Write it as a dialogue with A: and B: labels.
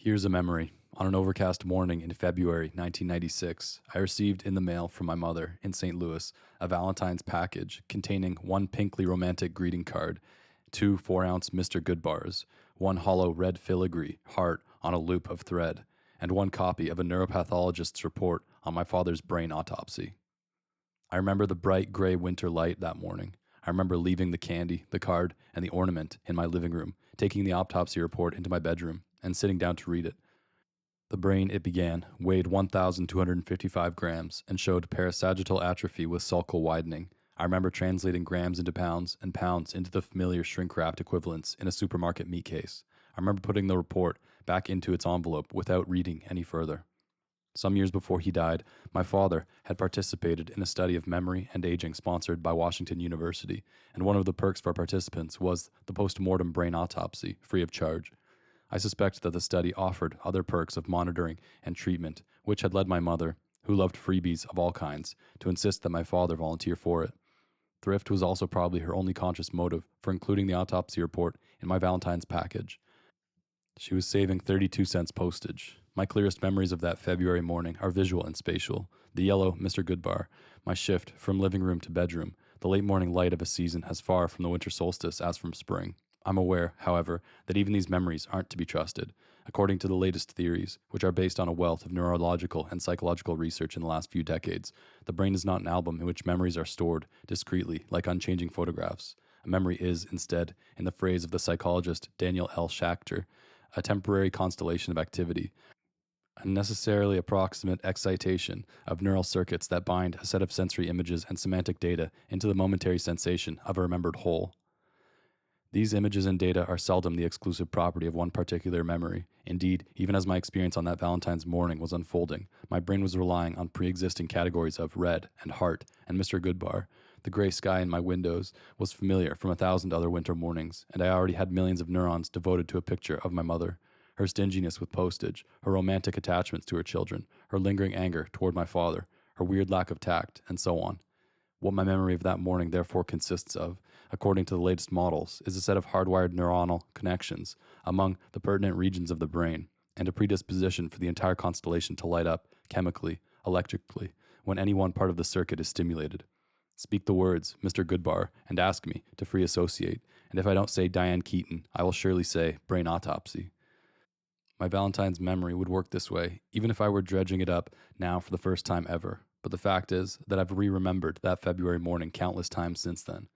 A: Here's a memory. On an overcast morning in February 1996, I received in the mail from my mother in St. Louis a Valentine's package containing one pinkly romantic greeting card, two 4-ounce Mr. Good bars, one hollow red filigree heart on a loop of thread, and one copy of a neuropathologist's report on my father's brain autopsy. I remember the bright gray winter light that morning. I remember leaving the candy, the card, and the ornament in my living room, taking the autopsy report into my bedroom, and sitting down to read it. The brain, it began, weighed 1,255 grams and showed parasagittal atrophy with sulcal widening. I remember translating grams into pounds and pounds into the familiar shrink-wrapped equivalents in a supermarket meat case. I remember putting the report back into its envelope without reading any further. Some years before he died, my father had participated in a study of memory and aging sponsored by Washington University, and one of the perks for participants was the post-mortem brain autopsy, free of charge. I suspect that the study offered other perks of monitoring and treatment, which had led my mother, who loved freebies of all kinds, to insist that my father volunteer for it. Thrift was also probably her only conscious motive for including the autopsy report in my Valentine's package. She was saving 32 cents postage. My clearest memories of that February morning are visual and spatial. The yellow Mr. Goodbar, my shift from living room to bedroom, the late morning light of a season as far from the winter solstice as from spring. I'm aware, however, that even these memories aren't to be trusted. According to the latest theories, which are based on a wealth of neurological and psychological research in the last few decades, the brain is not an album in which memories are stored discreetly like unchanging photographs. A memory is, instead, in the phrase of the psychologist Daniel L. Schachter, a temporary constellation of activity, a necessarily approximate excitation of neural circuits that bind a set of sensory images and semantic data into the momentary sensation of a remembered whole. These images and data are seldom the exclusive property of one particular memory. Indeed, even as my experience on that Valentine's morning was unfolding, my brain was relying on pre-existing categories of red and heart and Mr. Goodbar. The gray sky in my windows was familiar from 1,000 other winter mornings, and I already had millions of neurons devoted to a picture of my mother. Her stinginess with postage, her romantic attachments to her children, her lingering anger toward my father, her weird lack of tact, and so on. What my memory of that morning therefore consists of, according to the latest models, is a set of hardwired neuronal connections among the pertinent regions of the brain, and a predisposition for the entire constellation to light up, chemically, electrically, when any one part of the circuit is stimulated. Speak the words, Mr. Goodbar, and ask me to free associate, and if I don't say Diane Keaton, I will surely say brain autopsy. My Valentine's memory would work this way, even if I were dredging it up now for the first time ever. But the fact is that I've re-remembered that February morning countless times since then.